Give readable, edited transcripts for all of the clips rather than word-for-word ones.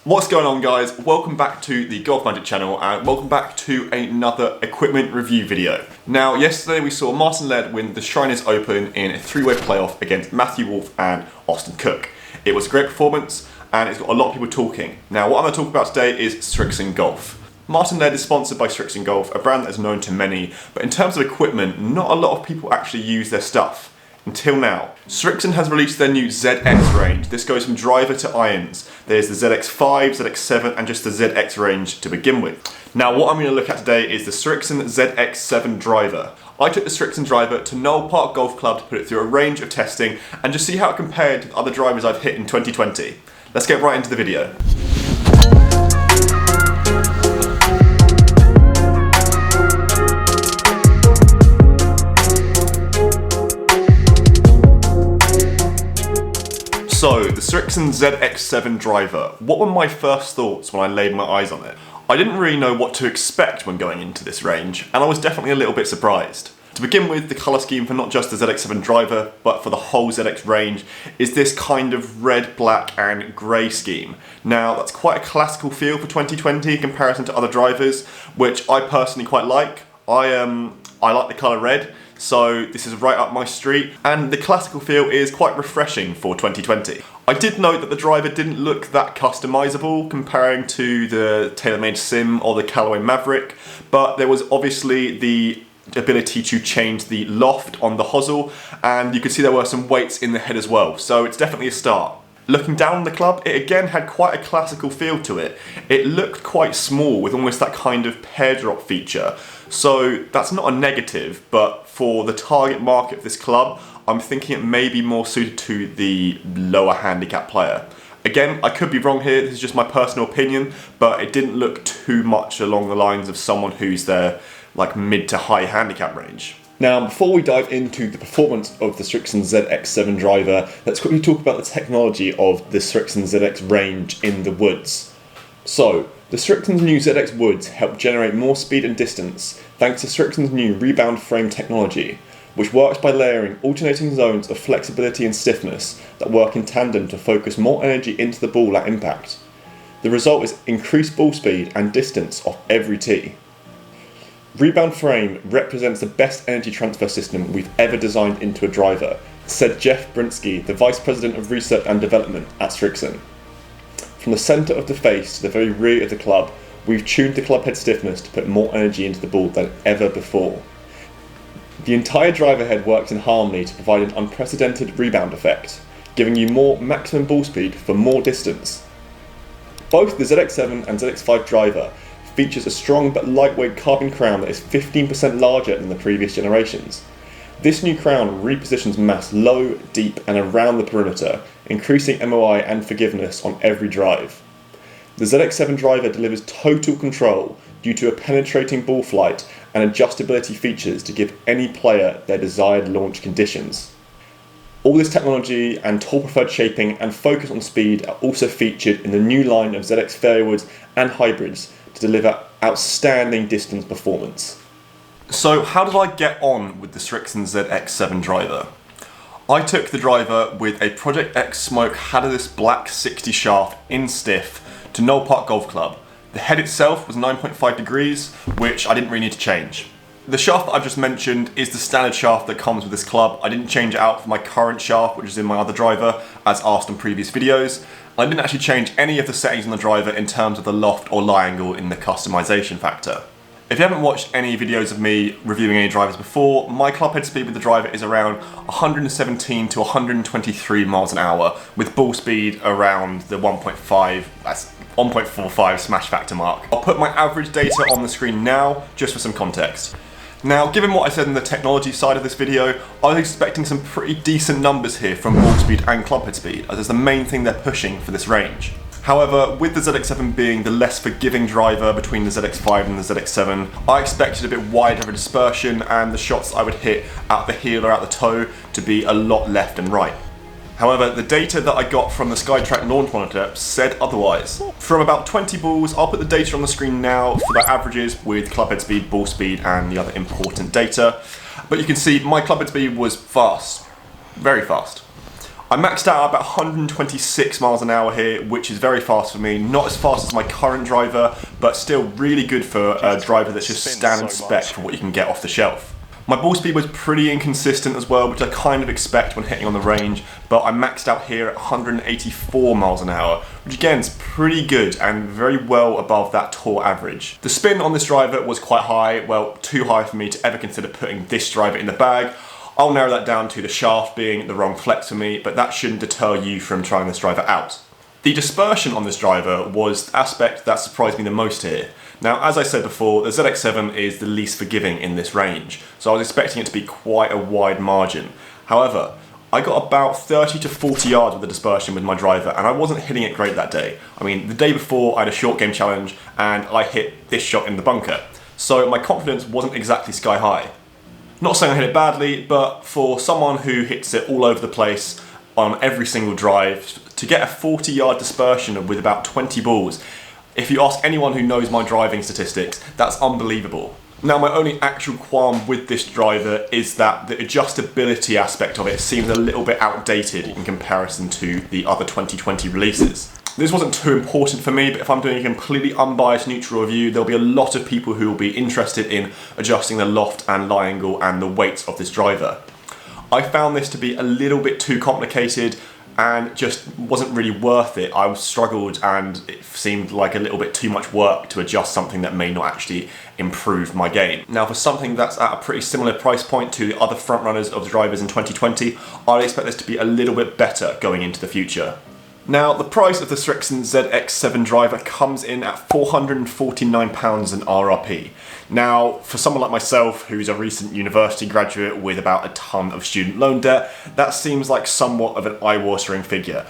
What's going on, guys? Welcome back to the GolfMagic channel and welcome back to another equipment review video. Now, yesterday we saw Martin Laird win the Shriners Open in a three-way playoff against Matthew Wolff and Austin Cook. It was a great performance and it's got a lot of people talking. Now, what I'm going to talk about today is Srixon Golf. Martin Laird is sponsored by Srixon Golf, a brand that is known to many, but in terms of equipment, not a lot of people actually use their stuff. Until now. Srixon has released their new ZX range. This goes from driver to irons. There's the ZX5, ZX7 and just the ZX range to begin with. Now what I'm going to look at today is the Srixon ZX7 Driver. I took the Srixon Driver to Knoll Park Golf Club to put it through a range of testing and just see how it compared to the other drivers I've hit in 2020. Let's get right into the video. So, the Srixon ZX7 Driver. What were my first thoughts when I laid my eyes on it? I didn't really know what to expect when going into this range, and I was definitely a little bit surprised. To begin with, the colour scheme for not just the ZX7 Driver, but for the whole ZX range, is this kind of red, black and grey scheme. Now, that's quite a classical feel for 2020 in comparison to other drivers, which I personally quite like. I like the colour red. So this is right up my street, and the classical feel is quite refreshing for 2020. I did note that the driver didn't look that customizable comparing to the TaylorMade Sim or the Callaway Maverick, but there was obviously the ability to change the loft on the hosel, and you could see there were some weights in the head as well, so it's definitely a start. Looking down the club, it again had quite a classical feel to it. It looked quite small with almost that kind of pear drop feature. So that's not a negative, but for the target market of this club, I'm thinking it may be more suited to the lower handicap player. Again, I could be wrong here, this is just my personal opinion, but it didn't look too much along the lines of someone who's their like mid to high handicap range. Now, before we dive into the performance of the Srixon ZX7 Driver, let's quickly talk about the technology of the Srixon ZX range in the woods. So, the Srixon's new ZX woods help generate more speed and distance thanks to Srixon's new rebound frame technology, which works by layering alternating zones of flexibility and stiffness that work in tandem to focus more energy into the ball at impact. The result is increased ball speed and distance off every tee. Rebound frame represents the best energy transfer system we've ever designed into a driver, said Jeff Brinsky, the Vice President of Research and Development at Srixon. From the centre of the face to the very rear of the club, we've tuned the club head stiffness to put more energy into the ball than ever before. The entire driver head works in harmony to provide an unprecedented rebound effect, giving you more maximum ball speed for more distance. Both the ZX7 and ZX5 driver features a strong but lightweight carbon crown that is 15% larger than the previous generations. This new crown repositions mass low, deep and around the perimeter, increasing MOI and forgiveness on every drive. The ZX7 driver delivers total control due to a penetrating ball flight and adjustability features to give any player their desired launch conditions. All this technology and tool preferred shaping and focus on speed are also featured in the new line of ZX fairways and hybrids to deliver outstanding distance performance. So how did I get on with the Srixon ZX7 Driver? I took the driver with a Project X Smoke Hadalus Black 60 shaft in stiff to Knoll Park Golf Club. The head itself was 9.5 degrees, which I didn't really need to change. The shaft that I've just mentioned is the standard shaft that comes with this club. I didn't change it out for my current shaft, which is in my other driver, as asked in previous videos. I didn't actually change any of the settings on the driver in terms of the loft or lie angle in the customization factor. If you haven't watched any videos of me reviewing any drivers before, my club head speed with the driver is around 117 to 123 miles an hour, with ball speed around the 1.45 smash factor mark. I'll put my average data on the screen now, just for some context. Now, given what I said in the technology side of this video, I was expecting some pretty decent numbers here from ball speed and club head speed, as it's the main thing they're pushing for this range. However, with the ZX7 being the less forgiving driver between the ZX5 and the ZX7, I expected a bit wider of a dispersion and the shots I would hit out the heel or out the toe to be a lot left and right. However, the data that I got from the SkyTrack launch monitor said otherwise. From about 20 balls, I'll put the data on the screen now for the averages with club head speed, ball speed and the other important data. But you can see my club head speed was fast, very fast. I maxed out at about 126 miles an hour here, which is very fast for me. Not as fast as my current driver, but still really good for a driver that's just standard spec for what you can get off the shelf. My ball speed was pretty inconsistent as well, which I kind of expect when hitting on the range, but I maxed out here at 184 miles an hour, which again is pretty good and very well above that tour average. The spin on this driver was quite high, well, too high for me to ever consider putting this driver in the bag. I'll narrow that down to the shaft being the wrong flex for me, but that shouldn't deter you from trying this driver out. The dispersion on this driver was the aspect that surprised me the most here. Now, as I said before, the ZX7 is the least forgiving in this range, so I was expecting it to be quite a wide margin. However, I got about 30 to 40 yards with the dispersion with my driver, and I wasn't hitting it great that day. I mean, the day before I had a short game challenge, and I hit this shot in the bunker, so my confidence wasn't exactly sky high. Not saying I hit it badly, but for someone who hits it all over the place on every single drive, to get a 40-yard dispersion with about 20 balls, if you ask anyone who knows my driving statistics, that's unbelievable. Now, my only actual qualm with this driver is that the adjustability aspect of it seems a little bit outdated in comparison to the other 2020 releases. This wasn't too important for me, but if I'm doing a completely unbiased neutral review, there'll be a lot of people who will be interested in adjusting the loft and lie angle and the weight of this driver. I found this to be a little bit too complicated and just wasn't really worth it. I struggled and it seemed like a little bit too much work to adjust something that may not actually improve my game. Now, for something that's at a pretty similar price point to the other frontrunners of the drivers in 2020, I'd expect this to be a little bit better going into the future. Now, the price of the Srixon ZX7 Driver comes in at £449 in RRP. Now, for someone like myself, who's a recent university graduate with about a ton of student loan debt, that seems like somewhat of an eye-watering figure.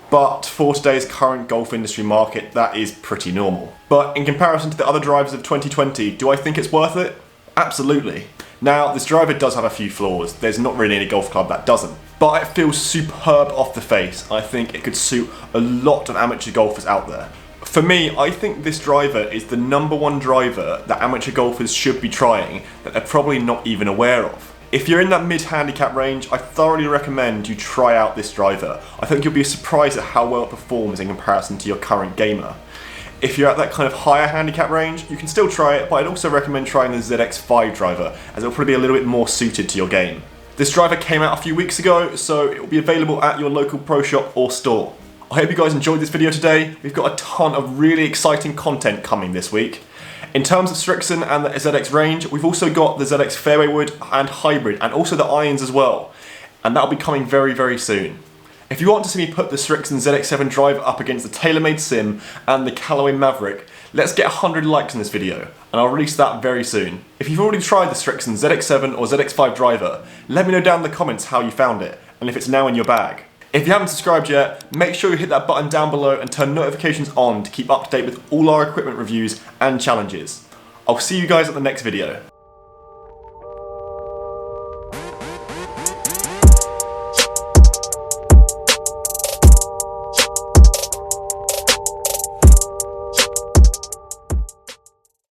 But for today's current golf industry market, that is pretty normal. But in comparison to the other drivers of 2020, do I think it's worth it? Absolutely. Now, this driver does have a few flaws. There's not really any golf club that doesn't. But it feels superb off the face. I think it could suit a lot of amateur golfers out there. For me, I think this driver is the #1 driver that amateur golfers should be trying that they're probably not even aware of. If you're in that mid-handicap range, I thoroughly recommend you try out this driver. I think you'll be surprised at how well it performs in comparison to your current gamer. If you're at that kind of higher handicap range, you can still try it, but I'd also recommend trying the ZX5 driver, as it'll probably be a little bit more suited to your game. This driver came out a few weeks ago, so it will be available at your local pro shop or store. I hope you guys enjoyed this video today. We've got a ton of really exciting content coming this week. In terms of Srixon and the ZX range, we've also got the ZX fairway wood and hybrid, and also the irons as well. And that'll be coming very, very soon. If you want to see me put the Srixon ZX7 Driver up against the TaylorMade Sim and the Callaway Maverick, let's get 100 likes in this video, and I'll release that very soon. If you've already tried the Srixon ZX7 or ZX5 Driver, let me know down in the comments how you found it, and if it's now in your bag. If you haven't subscribed yet, make sure you hit that button down below and turn notifications on to keep up to date with all our equipment reviews and challenges. I'll see you guys at the next video.